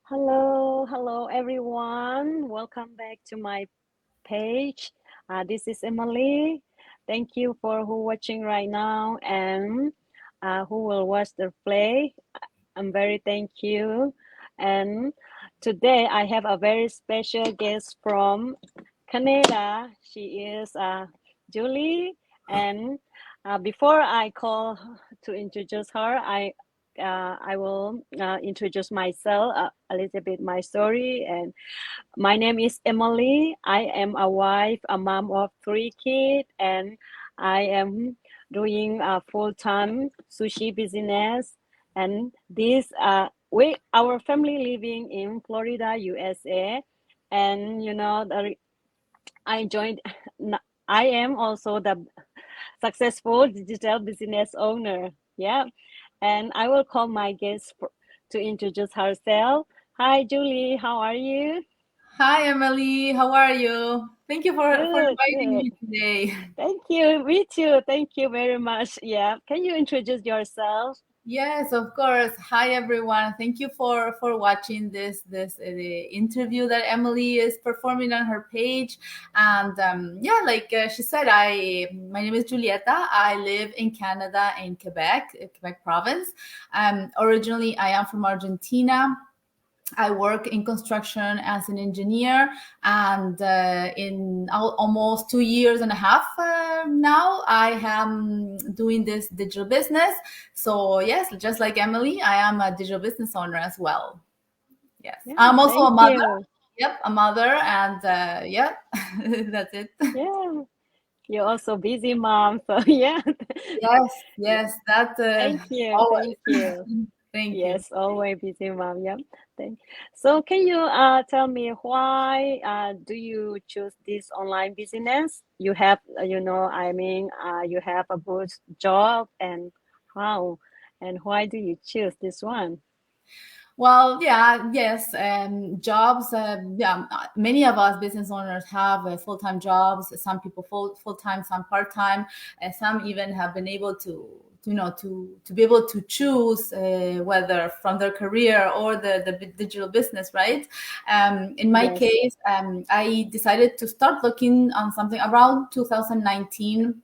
Hello everyone. Welcome back to my page. This is Emily. Thank you for who watching right now and who will watch the play. I'm very thank you. And today I have a very special guest from Canada. She is Julie. And before I call to introduce her, I will introduce myself a little bit my story. And my name is Emily. I am a wife, a mom of three kids, and I am doing a full-time sushi business. And this we our family living in Florida, USA, and I joined. I am also the successful digital business owner. Yeah, and I will call my guest to introduce herself. Hi, Julie. How are you? Hi, Emily. How are you? Thank you for Good, inviting good. me today. Thank you. Me too. Thank you very much. Yeah. Can you introduce yourself? Yes, of course. Hi, everyone. Thank you for watching this interview that Emily is performing on her page. And yeah, like she said, I my name is Julieta. I live in Canada, in Quebec, Quebec province. Originally, I am from Argentina. I work in construction as an engineer, and in almost 2 years and a half now, I am doing this digital business. So yes, just like Emily, I am a digital business owner as well. Yes, Yeah. I'm also a Thank mother. you. Yep, a mother, and yeah, that's it. Yeah. You're also busy mom. So yeah. Yes, Yeah. yes, that Thank you. always. Thank you. Thank you. Yes, always busy mom. Yeah. Thank. So can you tell me why do you choose this online business? You have you have a good job and how and why do you choose this one? Well, yeah, yes, jobs. Yeah, many of us business owners have full-time jobs. Some people full-time, some part-time, and some even have been able to be able to choose whether from their career or the digital business, right? In my Yes. case, I decided to start looking on something around 2019.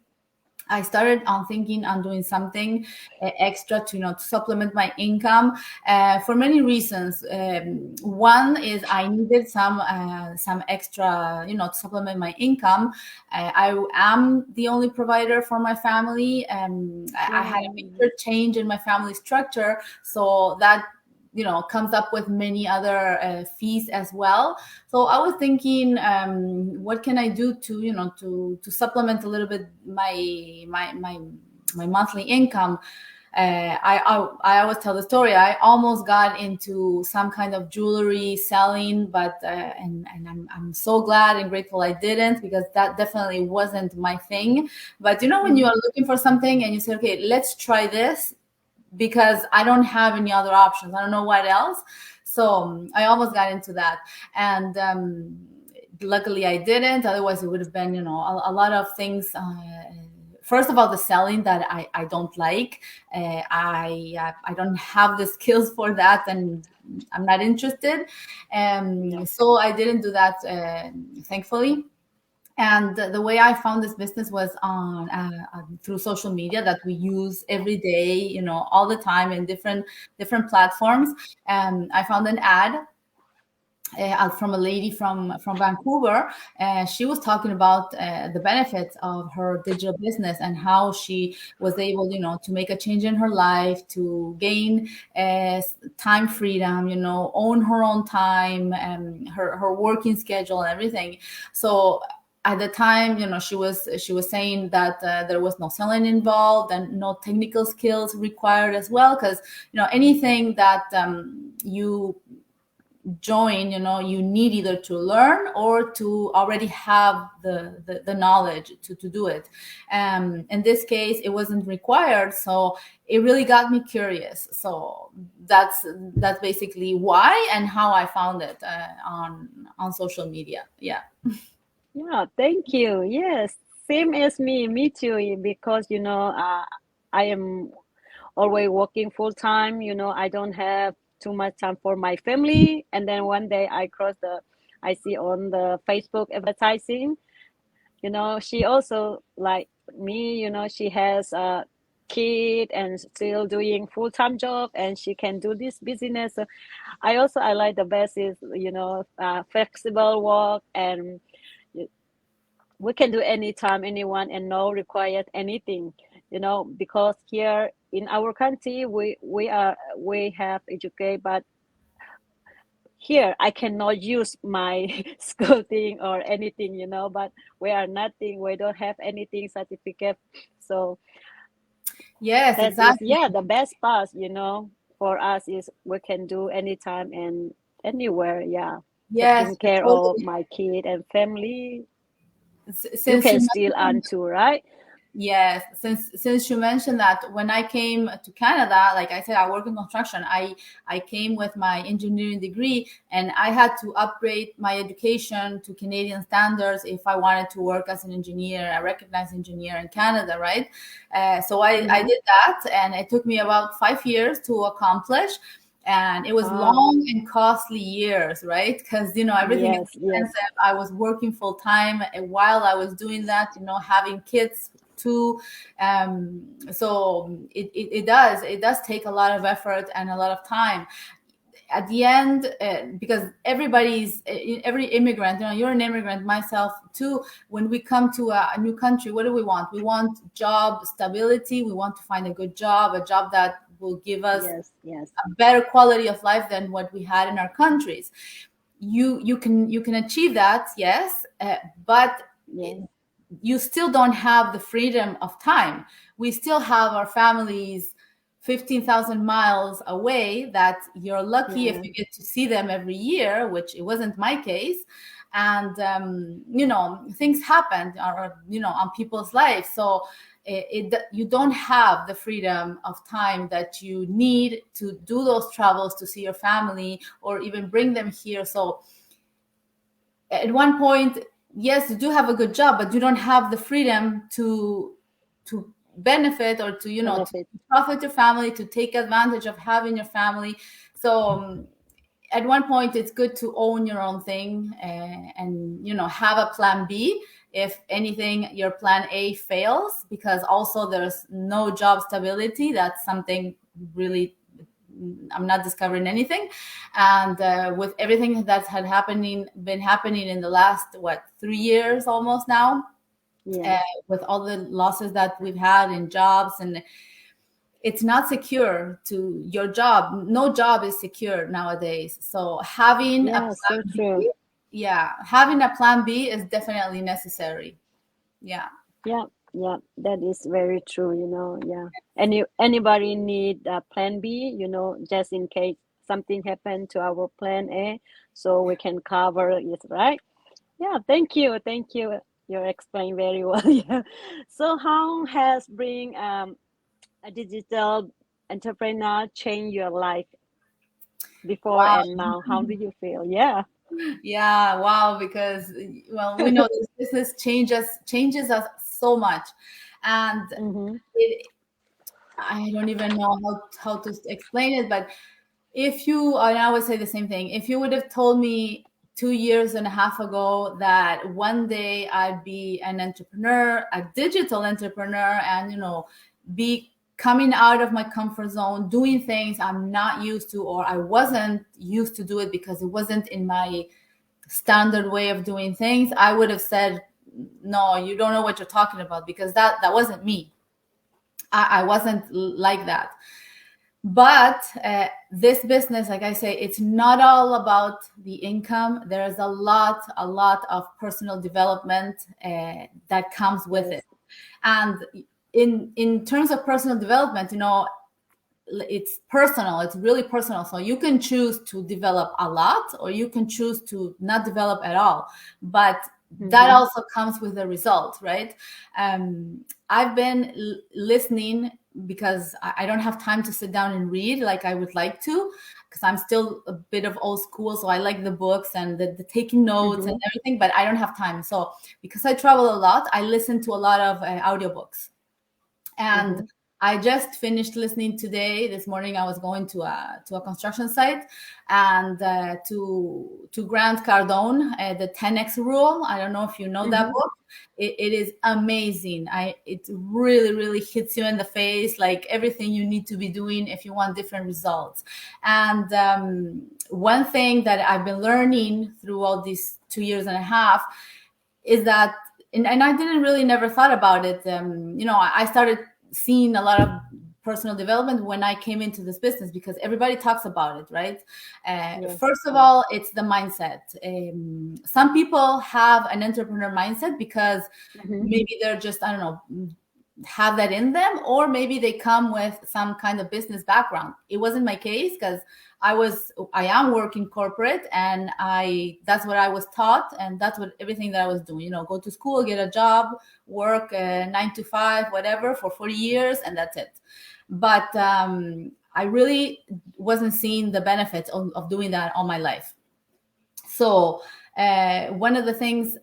I started on thinking on doing something extra to to supplement my income for many reasons. One is I needed some extra to supplement my income. I am the only provider for my family. I had a Mm, major change in my family structure, so that comes up with many other fees as well. So I was thinking, what can I do to to supplement a little bit my monthly income. I always tell the story. I almost got into some kind of jewelry selling, but and I'm so glad and grateful I didn't, because that definitely wasn't my thing. But when you mm, are looking for something and you say, okay, let's try this, because I don't have any other options. I don't know what else. So I almost got into that, and luckily I didn't. Otherwise, it would have been a lot of things. First of all, the selling that I don't like. I don't have the skills for that, and I'm not interested. yeah. So I didn't do that, thankfully. And the way I found this business was on through social media that we use every day, all the time in different platforms. And I found an ad from a lady from Vancouver. She was talking about the benefits of her digital business and how she was able, to make a change in her life, to gain time freedom, own her own time, and her working schedule and everything. So at the time, she was saying that there was no selling involved and no technical skills required as well, because anything that you join, you need either to learn or to already have the knowledge to do it. In this case, it wasn't required, so it really got me curious. So that's basically why and how I found it on social media. Yeah. Yeah, thank you. Yes, same as me. Me too, because I am always working full time. I don't have too much time for my family. And then one day I see on the Facebook advertising, she also like me, she has a kid and still doing full-time job, and she can do this business. So I like the best is, flexible work, and we can do anytime, anyone, and no required anything, because here in our country we have educate, but here I cannot use my school thing or anything, but we are nothing, we don't have anything certificate. So Yes, that is, exactly. yeah, the best part, for us is we can do anytime and anywhere. Yeah, Yes, taking care of totally. my kid and family, you Since can you still earn mentioned, too, right? yes, since you mentioned that, when I came to Canada, like I said, I work in construction. I came with my engineering degree, and I had to upgrade my education to Canadian standards if I wanted to work as an engineer, a recognized engineer in Canada, right? So I Mm-hmm. did that, and it took me about 5 years to accomplish. And it was Wow. long and costly years, right? Because everything is Yes, yes, expensive. I was working full time, and while I was doing that, having kids too. So it does take a lot of effort and a lot of time at the end, because every immigrant, you're an immigrant myself too. When we come to a new country, what do we want? We want job stability. We want to find a good job, a job that will give us yes, yes, a better quality of life than what we had in our countries. You can achieve that, yes, but yes, you still don't have the freedom of time. We still have our families 15,000 miles away that you're lucky if yeah, you get to see them every year, which it wasn't my case. And, things happen, or, on people's lives. So you don't have the freedom of time that you need to do those travels to see your family or even bring them here. So at one point, yes, you do have a good job, but you don't have the freedom to benefit, or to benefit. profit your family, to take advantage of having your family. So at one point, it's good to own your own thing, and have a plan B if anything, your plan A fails, because also there's no job stability. That's something really, I'm not discovering anything. And with everything that had been happening in the last, what, 3 years almost now, uh, Yes, with all the losses that we've had in jobs, and it's not secure to your job. No job is secure nowadays. So having a yeah, so plan true. B, yeah, having a plan B is definitely necessary. Yeah. Yeah, yeah, that is very true, yeah. Anybody need a plan B, just in case something happened to our plan A, so we can cover it, right? Yeah, thank you, thank you. You explained very well. Yeah. So how has being a digital entrepreneur changed your life before Wow. and now? How do you feel? Yeah. Yeah, wow, because, well, we know this business changes us so much. And Mm-hmm. it, I don't even know how to explain it, but if you, and I would say the same thing, if you would have told me 2 years and a half ago that one day I'd be an entrepreneur, a digital entrepreneur, and be coming out of my comfort zone, doing things I'm not used to, or I wasn't used to do it because it wasn't in my standard way of doing things, I would have said, no, you don't know what you're talking about, because that wasn't me. I wasn't like that. But this business, like I say, it's not all about the income. There's a lot of personal development that comes with Yes. it. And in terms of personal development, it's personal. It's really personal. So you can choose to develop a lot, or you can choose to not develop at all. But that Mm-hmm. also comes with the result, right? I've been listening, because I don't have time to sit down and read like I would like to, because I'm still a bit of old school. So I like the books and the taking notes and Mm-hmm. everything, but I don't have time. So because I travel a lot, I listen to a lot of audiobooks. And Mm-hmm. I just finished listening today. This morning, I was going to a construction site, and to Grant Cardone, the 10x rule. I don't know if you know that Mm-hmm. book. It is amazing. It really hits you in the face, like everything you need to be doing if you want different results. And one thing that I've been learning through all these 2 years and a half is that, and I didn't really never thought about it. I started seeing a lot of personal development when I came into this business because everybody talks about it, right? Yes. First of Yes. all, it's the mindset. Some people have an entrepreneur mindset because Mm-hmm. maybe they're just, I don't know, have that in them, or maybe they come with some kind of business background. It wasn't my case because I am working corporate, and I that's what I was taught, and that's what everything that I was doing, go to school, get a job, work 9 to 5, whatever, for 40 years, and that's it. But I really wasn't seeing the benefits of doing that all my life. So one of the things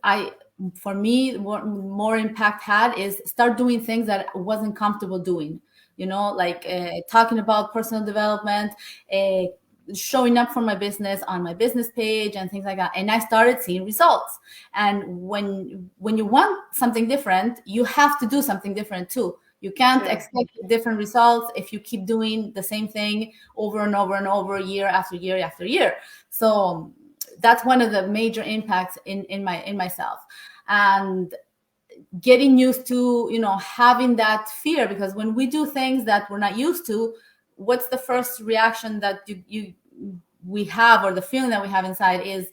for me, what more impact had is start doing things that I wasn't comfortable doing. Like talking about personal development, uh, showing up for my business on my business page and things like that. And I started seeing results. And when you want something different, you have to do something different too. You can't Sure. expect different results if you keep doing the same thing over and over and over, year after year after year. So that's one of the major impacts in myself, and getting used to having that fear, because when we do things that we're not used to, what's the first reaction that we have, or the feeling that we have inside is,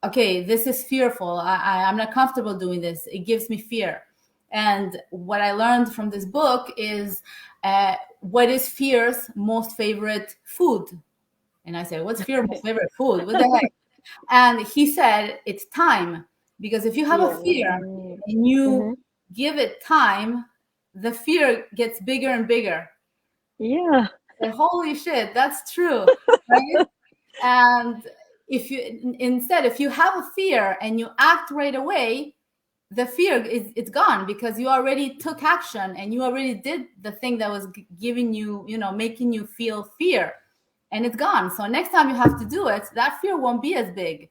okay, this is fearful. I'm not comfortable doing this. It gives me fear. And what I learned from this book is, what is fear's most favorite food? And I said, what's fear's most favorite food? What the heck? And he said, it's time. Because if you have a Yeah. fear Mm-hmm. and you Mm-hmm. give it time, the fear gets bigger and bigger. Yeah. And holy shit, that's true. Right? And if you have a fear and you act right away, the fear is it's gone, because you already took action and you already did the thing that was giving you, making you feel fear, and it's gone. So next time you have to do it, that fear won't be as big.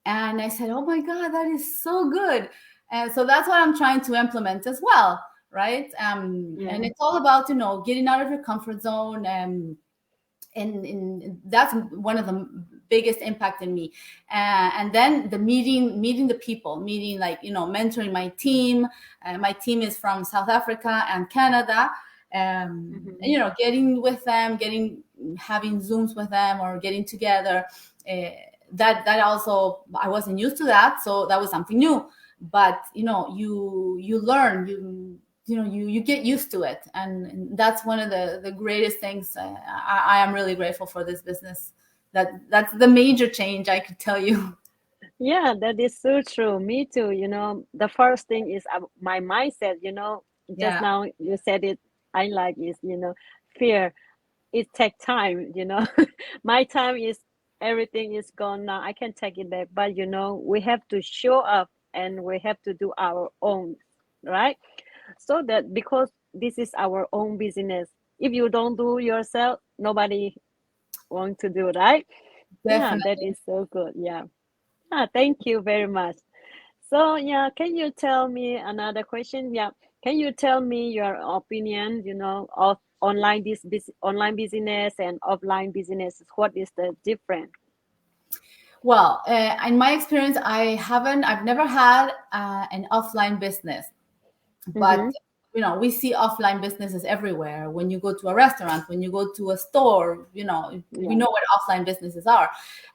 And I said, oh my God, that is so good. And so that's what I'm trying to implement as well. Right. And Yeah. it's all about, getting out of your comfort zone. And that's one of the biggest impact in me. And then the meeting the people, meeting, like, mentoring my team. My team is from South Africa and Canada. Mm-hmm. And, getting with them, having Zooms with them, or getting together. uh, that also, I wasn't used to that, so that was something new. But you learn, you get used to it, and that's one of the greatest things. I am really grateful for this business. That's the major change I could tell you. Yeah, that is so true. Me too. The first thing is my mindset. Just Yeah, now you said it. I like is fear. It takes time. My time is everything is gone now. I can take it back, but we have to show up and we have to do our own, right? So that because this is our own business. If you don't do yourself, nobody want to do, right? Yeah, that definitely. is so good. Yeah. Ah, thank you very much. So, yeah, can you tell me another question? Yeah, can you tell me your opinion, of online business and offline business? What is the difference? Well, in my experience, I've never had an offline business. But Mm-hmm. we see offline businesses everywhere. When you go to a restaurant, when you go to a store, we Yeah. know what offline businesses are.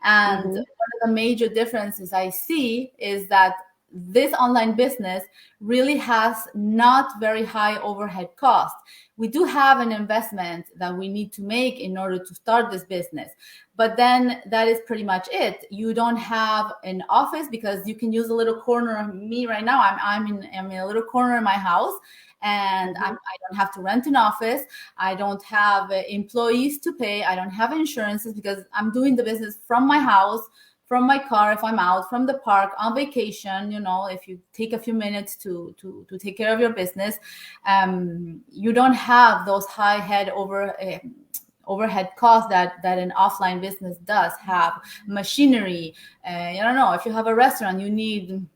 And Mm-hmm. one of the major differences I see is that this online business really has not very high overhead cost. We do have an investment that we need to make in order to start this business, but then that is pretty much it. You don't have an office, because you can use a little corner of me right now. I'm in a little corner in my house, and Mm-hmm. I don't have to rent an office. I don't have employees to pay. I don't have insurances, because I'm doing the business from my house, from my car, if I'm out from the park on vacation, you know, if you take a few minutes to take care of your business, you don't have those high head overhead costs that an offline business does have. Machinery, I don't know, if you have a restaurant, you need,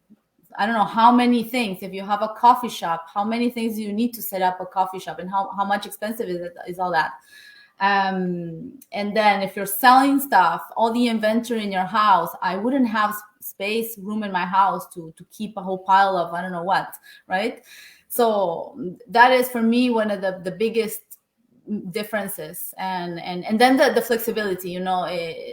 I don't know how many things. If you have a coffee shop, how many things do you need to set up a coffee shop, and how much expensive is all that? And then if you're selling stuff, all the inventory in your house, I wouldn't have room in my house to keep a whole pile of I don't know what, right? So that is for me one of the biggest differences. And then the flexibility, you know,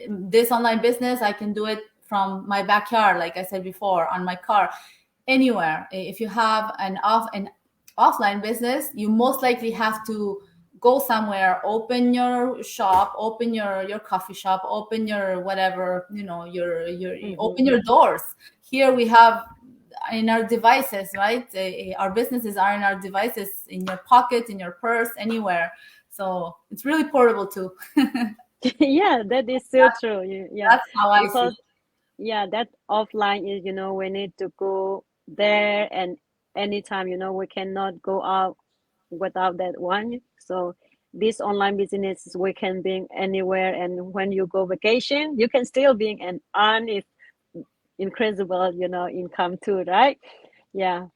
this online business, I can do it from my backyard, like I said before, on my car, anywhere. If you have an offline business, you most likely have to go somewhere, open your shop, open your coffee shop, open your whatever, you know, your open your doors. Here we have in our devices, right? Our businesses are in our devices, in your pocket, in your purse, anywhere. So it's really portable too. Yeah, that is so true. Yeah, That's how I see because it. yeah, that offline is, we need to go there, and anytime, we cannot go out without that one. So this online business, we can be anywhere, and when you go vacation, you can still be an earn if incredible, income too, right? Yeah.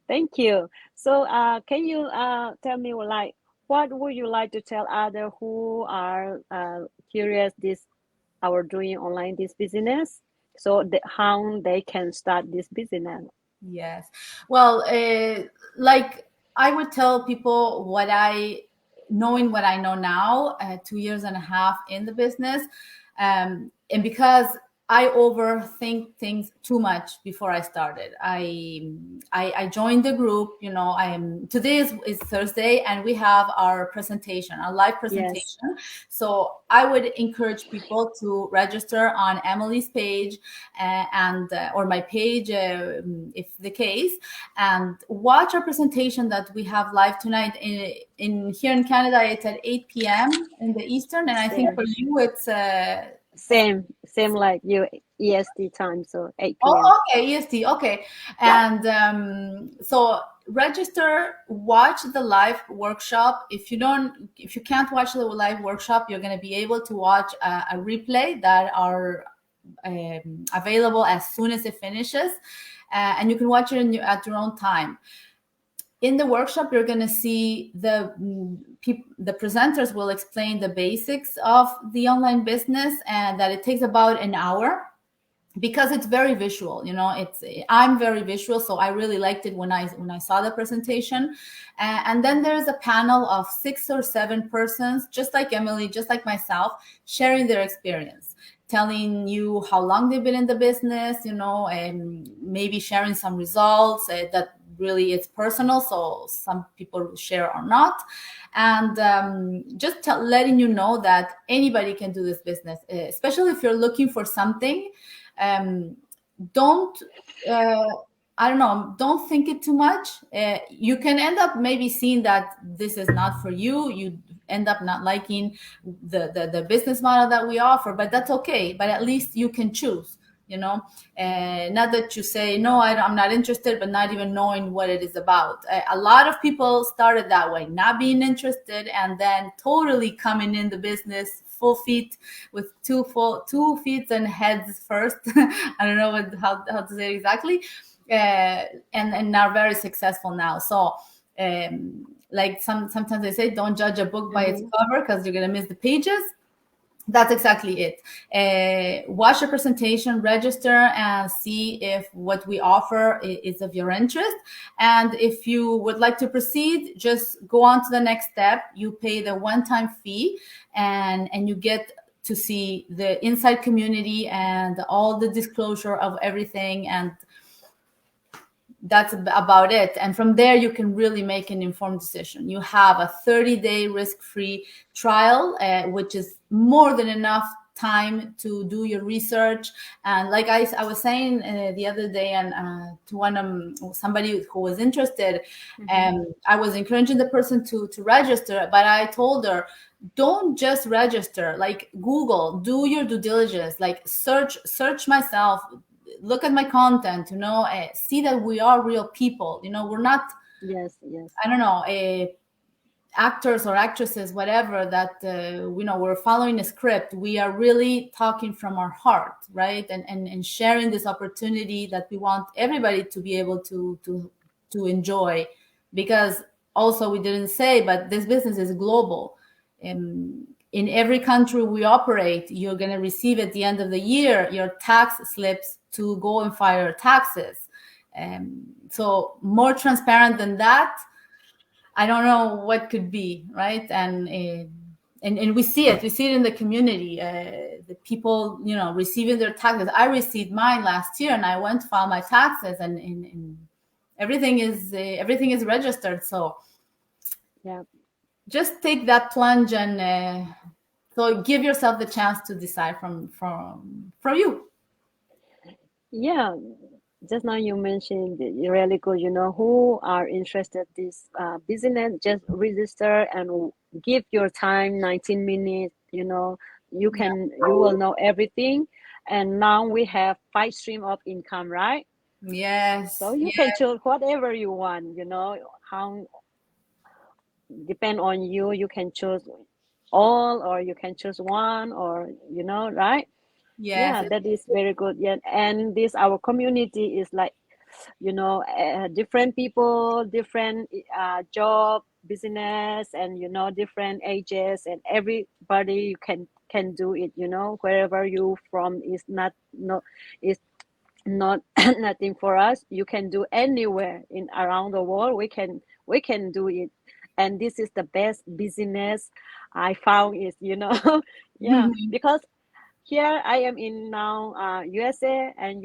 Thank you. So, can you tell me, like, what would you like to tell other who are curious this our doing online this business, so how they can start this business? Yes. Well, like I would tell people knowing what I know now, 2 years and a half in the business. And because I overthink things too much before I started. I joined the group, you know, today is Thursday, and we have our presentation, our live Yes. presentation. So I would encourage people to register on Emily's page, and or my page, if the case, and watch our presentation that we have live tonight. In here in Canada, it's at 8 p.m. in the Eastern, and I think Same. for you it's Same like you, EST time, so 8 p.m. oh, okay, EST, okay. And so register, watch the live workshop. If you can't watch the live workshop, you're going to be able to watch a replay that are available as soon as it finishes, and you can watch it at your own time. In the workshop, you're going to see the presenters will explain the basics of the online business, and that it takes about an hour, because it's very visual. You know, I'm very visual, so I really liked it when I saw the presentation. And then there's a panel of 6 or 7 persons, just like Emily, just like myself, sharing their experience, telling you how long they've been in the business, you know, and maybe sharing some results that really it's personal, so some people share or not. And just letting you know that anybody can do this business, especially if you're looking for something. Don't I don't know, don't think it too much. You can end up maybe seeing that this is not for you. You end up not liking the business model that we offer, but that's okay. But at least you can choose, you know. Not that you say no, I'm not interested, but not even knowing what it is about. A lot of people started that way, not being interested, and then totally coming in the business full feet, with 2 feet and heads first. I don't know how to say it exactly. And are very successful now. So like sometimes they say, don't judge a book by its cover, because you're going to miss the pages. That's exactly it. Watch the presentation, register, and see if what we offer is of your interest. And if you would like to proceed, just go on to the next step. You pay the one-time fee, and you get to see the inside community and all the disclosure of everything. And that's about it. And from there, you can really make an informed decision. You have a 30-day risk-free trial, which is more than enough time to do your research. And like I was saying the other day, and to one somebody who was interested, Mm-hmm. I was encouraging the person to register, but I told her, don't just register, like Google, do your due diligence, like search myself, look at my content, see that we are real people, we're not, Yes, yes, I don't know, actors or actresses, whatever, that we're following a script. We are really talking from our heart, right? And sharing this opportunity that we want everybody to be able to enjoy. Because also, we didn't say, but this business is global. In every country we operate, you're going to receive at the end of the year your tax slips to go and file your taxes. So more transparent than that, I don't know what could be, right? And we see it. We see it in the community. The people, receiving their taxes. I received mine last year, and I went to file my taxes, and everything is registered. So yeah. just take that plunge, and so give yourself the chance to decide from you. Yeah, just now you mentioned really good, who are interested this business, just register and give your time 19 minutes, Yeah, you will know everything. And now we have 5 stream of income, right? So yes, you yeah, can choose whatever you want, how depend on you. You can choose all or you can choose one or right? yes, Yeah, that is very good. Yeah, and this our community is like different people, different job, business, and different ages, and everybody you can do it. Wherever you from is not no is not nothing for us. You can do anywhere in around the world. We can do it, and this is the best business I found is yeah, because here I am in now USA and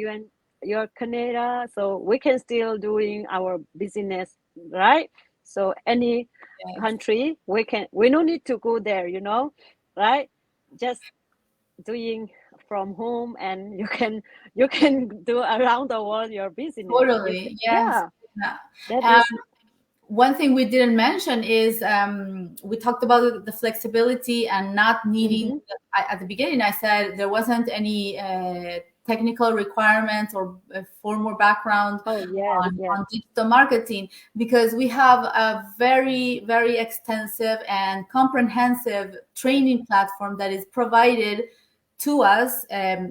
you're Canada, so we can still doing our business, right? So any yes. country we don't need to go there, right? Just doing from home and you can do around the world your business. Totally, yes. Yeah, that Yeah. is One thing we didn't mention is, we talked about the flexibility and not needing. mm-hmm. At the beginning, I said there wasn't any technical requirements or formal background Oh yes, yes, on digital marketing, because we have a very, very extensive and comprehensive training platform that is provided to us,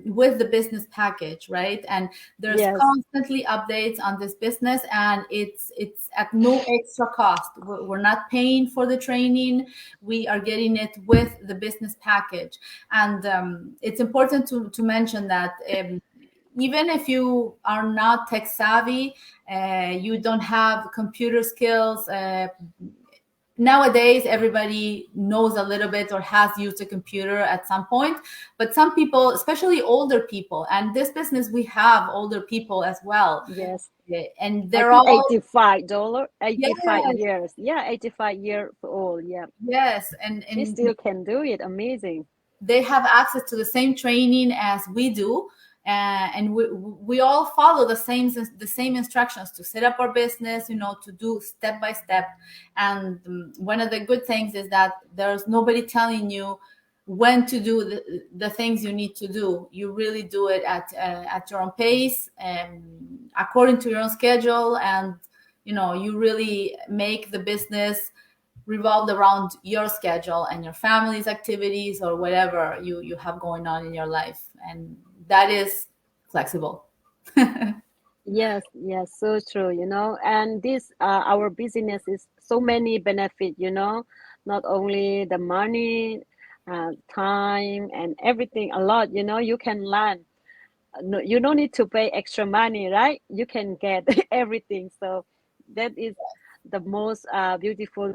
with the business package, right? And there's yes, constantly updates on this business, and it's at no extra cost. We're not paying for the training. We are getting it with the business package. And it's important to mention that, even if you are not tech savvy, you don't have computer skills, nowadays everybody knows a little bit or has used a computer at some point. But some people, especially older people, and this business we have older people as well, yes. and I they're think all, $85, yes, 85 years. Yeah, 85 years old. Yeah, yes, she and still can do it. Amazing. they have access to the same training as we do. And we all follow the same instructions to set up our business, to do step by step. And one of the good things is that there's nobody telling you when to do the things you need to do. You really do it at your own pace and according to your own schedule. And you really make the business revolved around your schedule and your family's activities or whatever you have going on in your life. And that is flexible. Yes, yes, so true, and this our business is so many benefit, not only the money, time and everything, a lot, you can learn. No, you don't need to pay extra money, right? You can get everything. So that is the most beautiful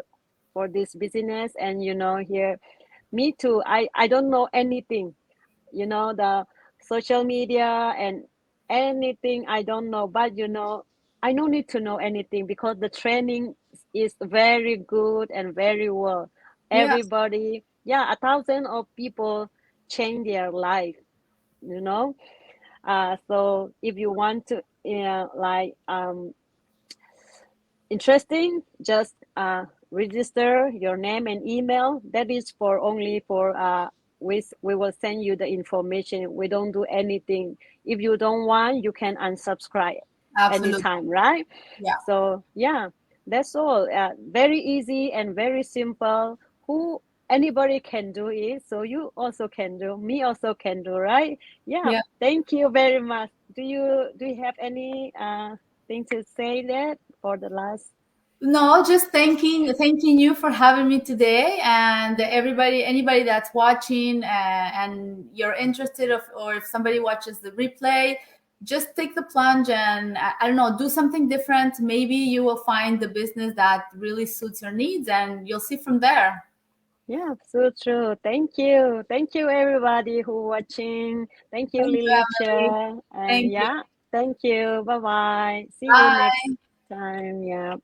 for this business. And here, me too. I don't know anything. The social media and anything I don't know. But I don't need to know anything because the training is very good and very well. Yes, Everybody, yeah, a thousand of people change their life, you know. So if you want to, like, interesting, just register your name and email. That is for only for we will send you the information. We don't do anything. If you don't want, you can unsubscribe Absolutely. anytime, right? Yeah. So yeah, that's all. Very easy and very simple. Who Anybody can do it, so you also can do. Me also can do, right? Yeah. Yeah. Thank you very much. Do you have any thing to say that for the last? No, just thanking you for having me today, and anybody that's watching, and you're interested of, or if somebody watches the replay, just take the plunge and I don't know, do something different. Maybe you will find the business that really suits your needs, and you'll see from there. Yeah, so true. Thank you everybody who watching. Thank you, Thank you, Emily. Lilicia, and Thank you. yeah, thank you. Bye bye. See you next Bye. time. Yeah.